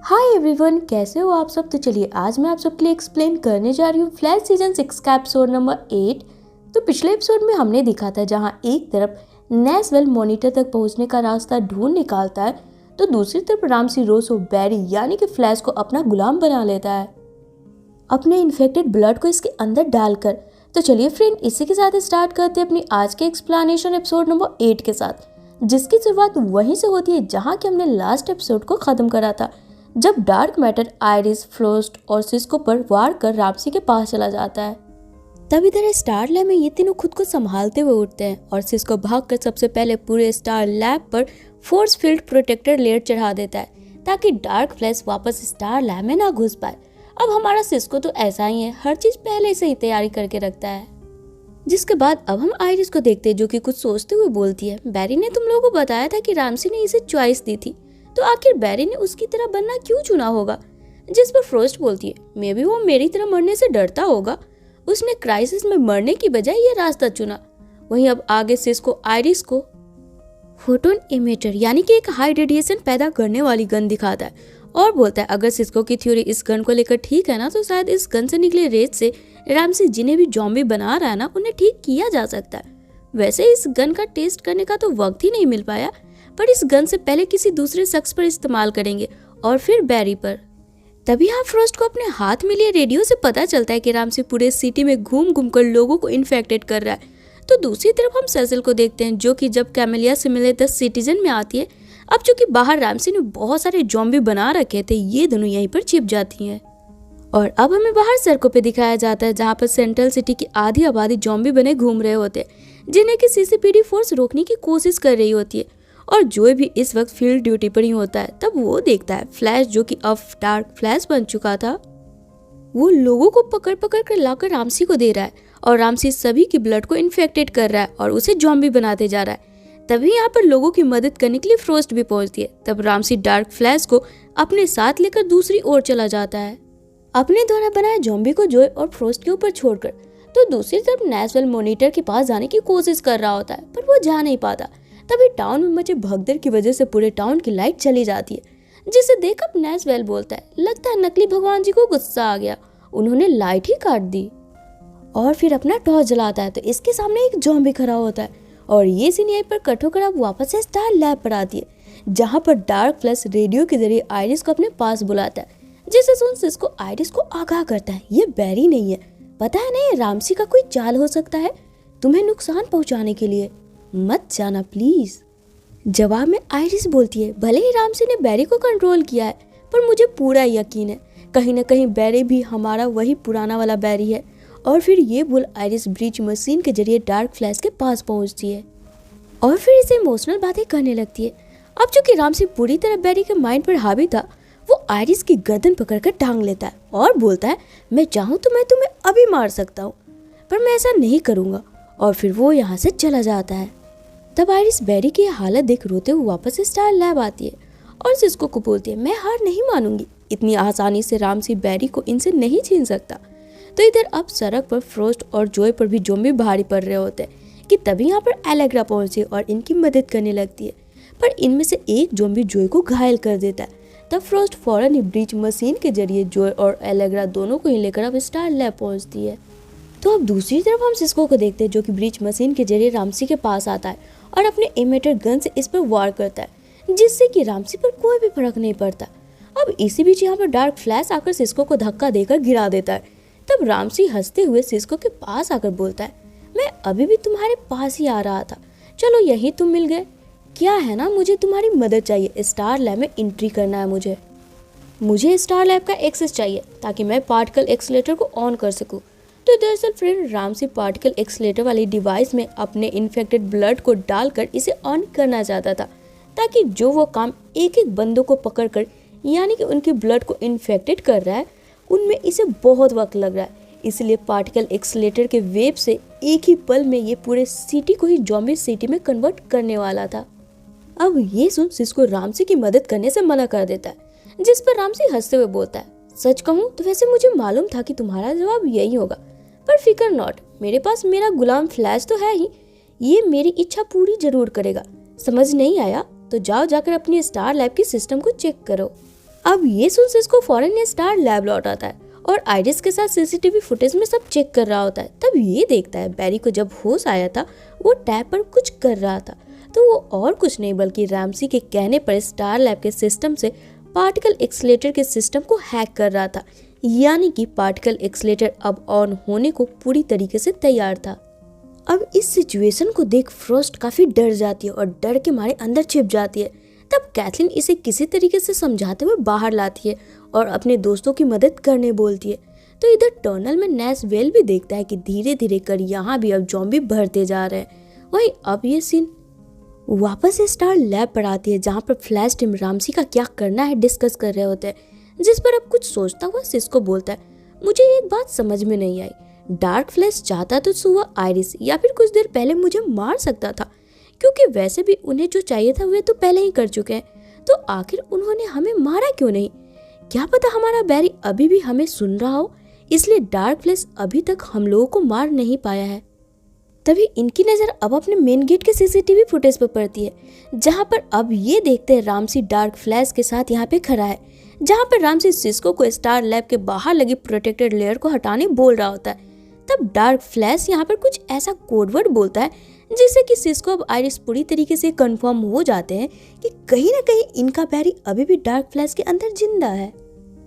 Hi everyone, कैसे हो आप सब। तो चलिए आज मैं आप सबके लिए एक्सप्लेन करने जा रही हूँ फ्लैश सीजन 6 का एपिसोड नंबर 8। तो पिछले एपिसोड में हमने दिखा था जहाँ एक तरफ नेसवेल मॉनिटर तक पहुँचने का रास्ता ढूंढ निकालता है तो दूसरी तरफ रामसी रोसो बैरी यानी कि फ्लैश को अपना गुलाम बना लेता है अपने इन्फेक्टेड ब्लड को इसके अंदर डालकर। तो चलिए फ्रेंड, इसी के साथ स्टार्ट करते हैं अपनी आज के एक्सप्लेनेशन एपिसोड नंबर 8 के साथ, जिसकी शुरुआत वहीं से होती है जहाँ कि हमने लास्ट एपिसोड को खत्म करा था, जब डार्क मैटर आयरिस, फ्रोस्ट और सिस्को पर वार कर रामसी के पास चला जाता है। तब इधर स्टार लैब में ये तीनों खुद को संभालते हुए उठते हैं और सिस्को भागकर सबसे पहले पूरे स्टार लैब पर फोर्स फील्ड प्रोटेक्टर लेयर चढ़ा देता है ताकि डार्क फ्लैश वापस स्टार लैब में ना घुस पाए। अब हमारा सिस्को तो ऐसा ही है, हर चीज पहले से ही तैयारी करके रखता है। जिसके बाद अब हम आयरिस को देखते हैं जो कि कुछ सोचते हुए बोलती है, बैरी ने तुम लोगों को बताया था कि रामसी ने इसे चॉइस दी थी, तो आखिर बैरी ने उसकी तरह बनना क्यों चुना होगा। जिस पर फ्रोस्ट बोलती है, मे भी वो मेरी तरह मरने से डरता होगा, उसने क्राइसिस में मरने की बजाय ये रास्ता चुना। वहीं अब आगे सिस्को आयरिस को फोटोन इमिटर यानी कि एक हाई रेडिएशन पैदा करने वाली गन दिखाता है और बोलता है अगर सिस्को की थ्योरी इस गन को लेकर ठीक है ना, तो शायद इस गन से निकले रेत से रामसी जिन्हें भी जॉम्बी बना रहा है ना, उन्हें ठीक किया जा सकता है। वैसे इस गन का टेस्ट करने का तो वक्त ही नहीं मिल पाया, पर इस गन से पहले किसी दूसरे शख्स पर इस्तेमाल करेंगे और फिर बैरी पर। तभी यहाँ फ्रोस्ट को अपने हाथ में लिए रेडियो से पता चलता है कि रामसी पूरे सिटी में घूम घूम कर लोगों को इन्फेक्टेड कर रहा है। तो दूसरी तरफ हम सेसिल को देखते हैं जो कि जब कैमेलिया से मिले द सिटीजन में आती है। अब चूंकि बाहर रामसी ने बहुत सारे जॉम्बी बना रखे थे, ये दोनों यहीं पर छिप जाती हैं। और अब हमें बाहर सड़कों पे दिखाया जाता है जहाँ पर सेंट्रल सिटी की आधी आबादी जॉम्बी बने घूम रहे होते हैं, जिन्हें की सीसीपीडी फोर्स रोकने की कोशिश कर रही होती है। और जो भी इस वक्त फील्ड ड्यूटी पर ही होता है, तब वो देखता है फ्लैश जो कि अब डार्क फ्लैश बन चुका था, वो लोगों को पकड़ पकड़ कर लाकर रामसी को दे रहा है और रामसी सभी की ब्लड को इन्फेक्टेड कर रहा है और उसे जॉम्बी बनाते जा रहा है। तभी यहाँ पर लोगों की मदद करने के लिए फ्रोस्ट भी पहुंचती है। तब रामसी डार्क फ्लैश को अपने साथ लेकर दूसरी ओर चला जाता है, अपने द्वारा बनाए जॉम्बी को जोय और फ्रोस्ट के ऊपर छोड़कर। तो दूसरी तरफ नेसवेल मॉनिटर के पास जाने की कोशिश कर रहा होता है, पर वो जा नहीं पाता। तभी टाउन में मचे भगदड़ की वजह से पूरे टाउन की लाइट चली जाती है, जिसे देखकर नेसवेल बोलता है, लगता है नकली भगवान जी को गुस्सा आ गया, उन्होंने लाइट ही काट दी। और फिर अपना टॉर्च जलाता है तो इसके सामने एक जॉम्बी खड़ा होता है और ये सीन यहीं पर कट होकर अब वापस से स्टार लैब पर आती है, जहाँ पर डार्क फ्लैश रेडियो के जरिए आयरिस को अपने पास बुलाता है, जिसे सुन सिस्को आयरिस को आगाह करता है ये बैरी नहीं है, पता है नहीं रामसी का कोई चाल हो सकता है तुम्हें नुकसान पहुंचाने के लिए, मत जाना प्लीज। जवाब में आयरिस बोलती है, भले ही रामसी ने बैरी को कंट्रोल किया है, पर मुझे पूरा यकीन है कहीं ना कहीं बैरी भी हमारा वही पुराना वाला बैरी है। और फिर ये बोल आयरिस ब्रीच मशीन के जरिए डार्क फ्लैश के पास पहुंचती है और फिर इसे इमोशनल बातें करने लगती है। अब चूंकि रामसी पूरी तरह बैरी के माइंड पर हावी था, वो आयरिस की गर्दन पकड़कर टांग लेता है और बोलता है, मैं चाहूँ तो मैं तुम्हें अभी मार सकता हूँ, पर मैं ऐसा नहीं करूँगा। और फिर वो यहाँ से चला जाता है। तब आयरिस बैरी की हालत देख रोते हुए वापस स्टार लैब आती है और सिस्को को बोलती है, मैं हार नहीं मानूंगी, इतनी आसानी से रामसी बैरी को इनसे नहीं छीन सकता। तो इधर अब सड़क पर फ्रोस्ट और जॉय पर भी ज़ॉम्बी भारी पड़ रहे होते हैं कि तभी यहाँ पर एलेग्रा पहुंचती है और इनकी मदद करने लगती है, पर इनमें से एक ज़ॉम्बी जॉय को घायल कर देता है। तब फ्रोस्ट फौरन ही ब्रीच मशीन के जरिए जॉय और एलेग्रा दोनों को ही लेकर अब स्टार लैब पहुंचती है। तो अब दूसरी तरफ हम सिस्को को देखते हैं जो कि ब्रीच मशीन के जरिए रामसी के पास आता है और अपने इमिटर गन से इस पर वार करता है, जिससे कि रामसी पर कोई भी फर्क नहीं पड़ता। अब इसी बीच यहाँ पर डार्क फ्लैश आकर सिस्को को धक्का देकर गिरा देता है। तब रामसी हंसते हुए सिस्को के पास आकर बोलता है, मैं अभी भी तुम्हारे पास ही आ रहा था, चलो यही तुम मिल गए। क्या है ना, मुझे तुम्हारी मदद चाहिए, स्टार लैब में एंट्री करना है मुझे स्टार लैब का एक्सेस चाहिए ताकि मैं पार्टिकल एक्सीलरेटर को ऑन कर सकूं। तो दरअसल फ्रेंड रामसी पार्टिकल एक्सीलरेटर वाली डिवाइस में अपने इन्फेक्टेड ब्लड को डालकर इसे ऑन करना चाहता था, ताकि जो वो काम एक एक बंदों को पकड़कर यानी कि उनके ब्लड को इन्फेक्टेड कर रहा है, उनमें इसे बहुत वक्त लग रहा है। इसलिए पार्टिकल एक्सीलरेटर के वेव से एक ही पल में ये पूरे सिटी को ही जॉम्बी सिटी में कन्वर्ट करने वाला था। अब ये सुन सिस्को रामसी की मदद करने से मना कर देता है, जिस पर रामसी हंसते हुए बोलता है, सच कहूँ तो वैसे मुझे मालूम था कि तुम्हारा जवाब यही होगा, पर फिकर नॉट, मेरे पास मेरा गुलाम फ्लैश तो है ही, ये मेरी इच्छा पूरी जरूर करेगा। समझ नहीं आया तो जाओ जाकर अपनी स्टार लैब की सिस्टम को चेक करो। अब ये सुन सिस्को फौरन ये स्टार लैब लौट आता है और आइरिस के साथ सीसीटीवी फुटेज में सब चेक कर रहा होता है। तब ये देखता है बैरी को जब होश आया था वो टैब पर कुछ कर रहा था, तो वो और कुछ नहीं बल्कि रामसी के कहने पर स्टार लैब के सिस्टम से पार्टिकल एक्सीलेटर के सिस्टम को हैक कर रहा था, यानी कि पार्टिकल एक्सीलेटर अब ऑन होने को पूरी तरीके से तैयार था। अब इस सिचुएशन को देख फ्रॉस्ट काफी डर जाती है और डर के मारे अंदर छिप जाती है। तब कैथलीन इसे किसी तरीके से समझाते हुए बाहर लाती है और अपने दोस्तों की मदद करने बोलती है। तो इधर टनल में नेसवेल भी देखता है कि धीरे धीरे कर यहाँ भी अब ज़ॉम्बी बढ़ते जा रहे हैं। वहीं अब ये सीन वापस स्टार लैब पर आती है जहाँ पर फ्लैश टीम रामसी का क्या करना है डिस्कस कर रहे होते हैं, जिस पर अब कुछ सोचता हुआ सिस्को बोलता है, मुझे एक बात समझ में नहीं आई, डार्क फ्लैश चाहता तो सुबह आइरिस या फिर कुछ देर पहले मुझे मार सकता था, क्योंकि वैसे भी उन्हें जो चाहिए था वे तो पहले ही कर चुके हैं, तो आखिर उन्होंने हमें मारा क्यों नहीं? क्या पता हमारा बैरी अभी भी हमें सुन रहा हो, इसलिए डार्क फ्लैश अभी तक हम लोगों को मार नहीं पाया है। तभी इनकी नज़र अब अपने मेन गेट के सीसीटीवी फुटेज पर पड़ती है, जहां पर अब ये देखते हैं रामसी डार्क फ्लैश के साथ यहाँ पे खड़ा है, जहां पर रामसी सिस्को को स्टार लैब के बाहर लगी प्रोटेक्टेड लेयर को हटाने बोल रहा होता है। तब डार्क फ्लैश यहाँ पर कुछ ऐसा कोडवर्ड बोलता है जिससे कि सिस्को अब आइरिस पूरी तरीके से कंफर्म हो जाते हैं कि कहीं ना कहीं इनका बैरी अभी भी डार्क फ्लैश के अंदर जिंदा है,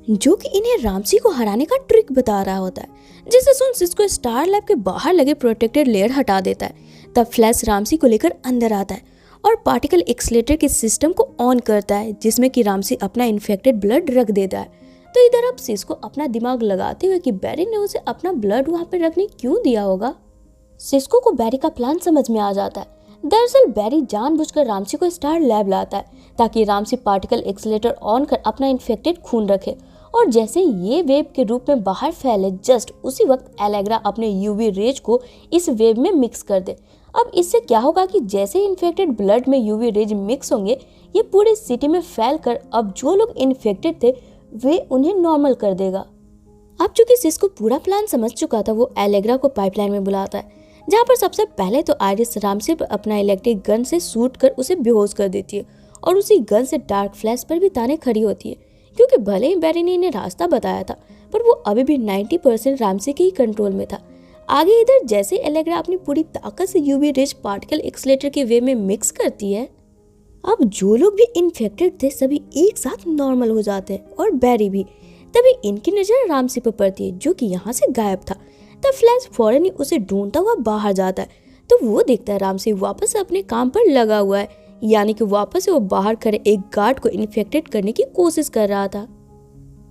जो कि इन्हें रामसी को हराने का ट्रिक बता रहा होता है। जिसे सुन सिस्को स्टार लैब के बाहर लगे प्रोटेक्टेड लेयर हटा देता है। तब फ्लैश रामसी को लेकर अंदर आता है और पार्टिकल एक्सीलेटर के सिस्टम को ऑन करता है, जिसमें कि रामसी अपना इन्फेक्टेड ब्लड रख देता है। तो इधर अब सिस्को अपना दिमाग लगाते हुए कि बैरी ने उसे अपना ब्लड वहाँ पर रखने क्यों दिया होगा, सिस्को को बैरी का प्लान समझ में आ जाता है। दरअसल बैरी जानबूझकर रामसी को स्टार लैब लाता है ताकि रामसी पार्टिकल एक्सीलेटर ऑन कर अपना इन्फेक्टेड खून रखे, और जैसे ये वेव के रूप में बाहर फैले, जस्ट उसी वक्त एलेग्रा अपने यूवी रेज को इस वेव में मिक्स कर दे। अब इससे क्या होगा कि जैसे इन्फेक्टेड ब्लड में यूवी रेज मिक्स होंगे, ये पूरे सिटी में फैल कर अब जो लोग इन्फेक्टेड थे वे उन्हें नॉर्मल कर देगा। अब चूंकि सिस्को पूरा प्लान समझ चुका था, वो एलेग्रा को पाइपलाइन में बुलाता है, जहाँ पर सबसे पहले तो आइरिस रामसी पर अपना इलेक्ट्रिक गन से शूट कर उसे बेहोश कर देती है और उसी गन से डार्क फ्लैश पर भी ताने खड़ी होती है, क्योंकि भले ही बैरी ने इन्हें रास्ता बताया था पर वो अभी भी 90% रामसी के ही कंट्रोल में था। आगे इधर जैसे एलेग्रा अपनी पूरी ताकत से यूवी रेज पार्टिकल एक्सीलेटर के वे में मिक्स करती है, अब जो लोग भी इन्फेक्टेड थे सभी एक साथ नॉर्मल हो जाते हैं और बैरी भी। तभी इनकी नजर रामसी पर पड़ती है जो कि यहाँ से गायब था। तब फ्लैश फौरन ही उसे ढूंढता हुआ बाहर जाता है, तो वो देखता है रामसी वापस से अपने काम पर लगा हुआ है, यानी कि वापस से वो बाहर खड़े एक गार्ड को इन्फेक्टेड करने की कोशिश कर रहा था।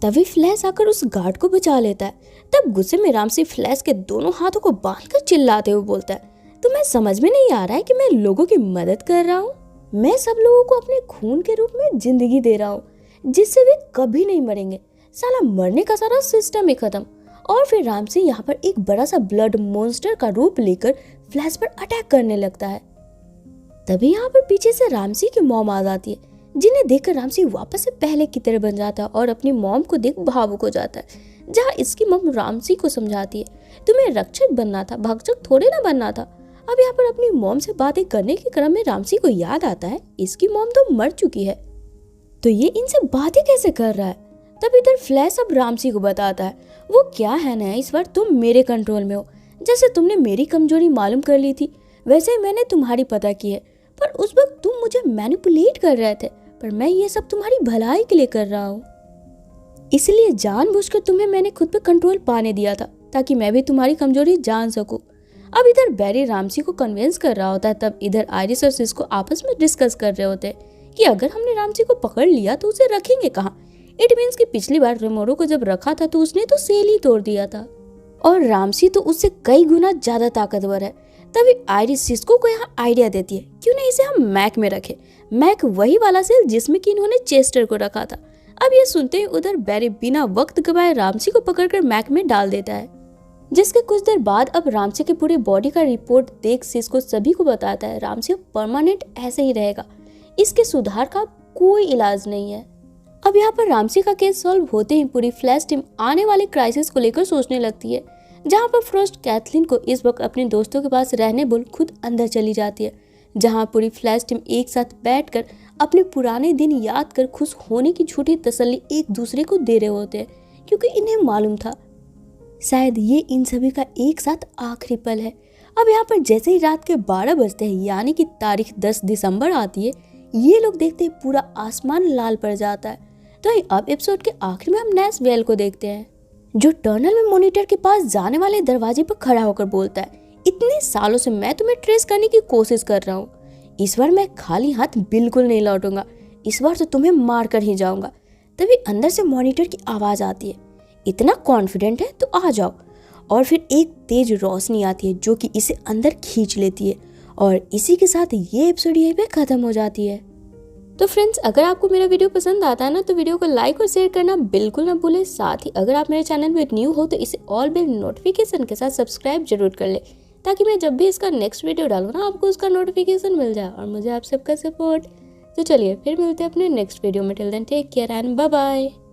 तभी फ्लैश आकर उस गार्ड को बचा लेता है। तब गुस्से में रामसी फ्लैश के दोनों हाथों को बांधकर चिल्लाते हुए बोलता है, तुम्हें समझ में नहीं आ रहा है कि मैं लोगों की मदद कर रहा हूँ? मैं सब लोगों को अपने खून के रूप में जिंदगी दे रहा हूँ, जिससे वे कभी नहीं मरेंगे। साला मरने का सारा सिस्टम ही खत्म। और फिर रामसी यहाँ पर एक बड़ा सा ब्लड मॉन्स्टर का रूप लेकर फ्लैश पर अटैक करने लगता है। तभी यहाँ पर पीछे से रामसी की मॉम आ जाती है, जिन्हें देखकर रामसी वापस से पहले की तरह बन जाता है और अपनी मॉम को देख भावुक हो जाता है। जहाँ इसकी मॉम रामसी को समझाती है, तुम्हें रक्षक बनना था, भक्षक थोड़े ना बनना था। अब यहाँ पर अपनी मॉम से बातें करने के क्रम में रामसी को याद आता है इसकी मॉम तो मर चुकी है, तो ये इनसे बातें कैसे कर रहा है। तब इधर फ्लैश अब रामसी को बताता है, वो क्या है ना, इस बार तुम मेरे कंट्रोल में हो। जैसे तुमने मेरी कमजोरी मालूम कर ली थी वैसे ही मैंने तुम्हारी पता की है, पर उस वक्त तुम मुझे मैनिपुलेट कर रहे थे, पर मैं ये सब तुम्हारी भलाई के लिए कर रहा हूँ, इसलिए जानबूझकर तुम्हें मैंने खुद पे कंट्रोल पाने दिया था ताकि मैं भी तुम्हारी कमजोरी जान सकूं। अब इधर बैरी रामसी को कन्विंस कर रहा होता है। तब इधर आइरिस और सिस्को आपस में डिस्कस कर रहे होते हैं कि अगर हमने रामसी को पकड़ लिया तो उसे रखेंगे कहाँ। इट मीन्स कि पिछली बार रेमोरो को जब रखा था तो उसने तो सेल ही तोड़ दिया था और रामसी तो उससे कई गुना ज्यादा ताकतवर है। तभी आइरिस सिस्को को यहाँ आइडिया देती है, क्यों नहीं इसे हम मैक में रखे। मैक वही वाला सेल जिसमें कि इन्होंने चेस्टर को रखा था। अब ये सुनते ही उधर बैरी बिना वक्त गवाए रामसी को पकड़कर मैक में डाल देता है, जिसके कुछ देर बाद अब रामसी की पूरी बॉडी का रिपोर्ट देख सिस्को सभी को बताता है रामसी अब परमानेंट ऐसे ही रहेगा, इसके सुधार का कोई इलाज नहीं है। अब यहाँ पर रामसी का केस सॉल्व होते ही पूरी फ्लैश टीम आने वाले क्राइसिस को लेकर सोचने लगती है, जहाँ पर फ्रॉस्ट कैथलीन को इस वक्त अपने दोस्तों के पास रहने बोल खुद अंदर चली जाती है, जहां पूरी फ्लैश टीम एक साथ बैठकर अपने पुराने दिन याद कर खुश होने की झूठी तसल्ली एक दूसरे को दे रहे होते हैं, क्योंकि इन्हें मालूम था शायद ये इन सभी का एक साथ आखिरी पल है। अब यहाँ पर जैसे ही रात के 12 बजते हैं, यानी कि तारीख 10 दिसंबर आती है, ये लोग देखते हैं पूरा आसमान लाल पड़ जाता है। तो अब एपिसोड के आखिर में हम नेस वेल को देखते हैं, जो टनल में मॉनिटर के पास जाने वाले दरवाजे पर खड़ा होकर बोलता है, इतने सालों से मैं तुम्हें ट्रेस करने की कोशिश कर रहा हूँ, इस बार मैं खाली हाथ बिल्कुल नहीं लौटूंगा, इस बार तो तुम्हें मार कर ही जाऊंगा। तभी अंदर से मॉनिटर की आवाज आती है, इतना कॉन्फिडेंट है तो आ जाओ। और फिर एक तेज रोशनी आती है जो कि इसे अंदर खींच लेती है, और इसी के साथ ये एपिसोड यहीं पे खत्म हो जाती है। तो फ्रेंड्स, अगर आपको मेरा वीडियो पसंद आता है ना, तो वीडियो को लाइक और शेयर करना बिल्कुल ना भूलें। साथ ही अगर आप मेरे चैनल पे न्यू हो तो इसे ऑल बेल नोटिफिकेशन के साथ सब्सक्राइब जरूर कर ले, ताकि मैं जब भी इसका नेक्स्ट वीडियो डालूँ ना, आपको उसका नोटिफिकेशन मिल जाए और मुझे आप सबका सपोर्ट। तो चलिए फिर मिलते हैं अपने नेक्स्ट वीडियो में। Till then take care and bye bye.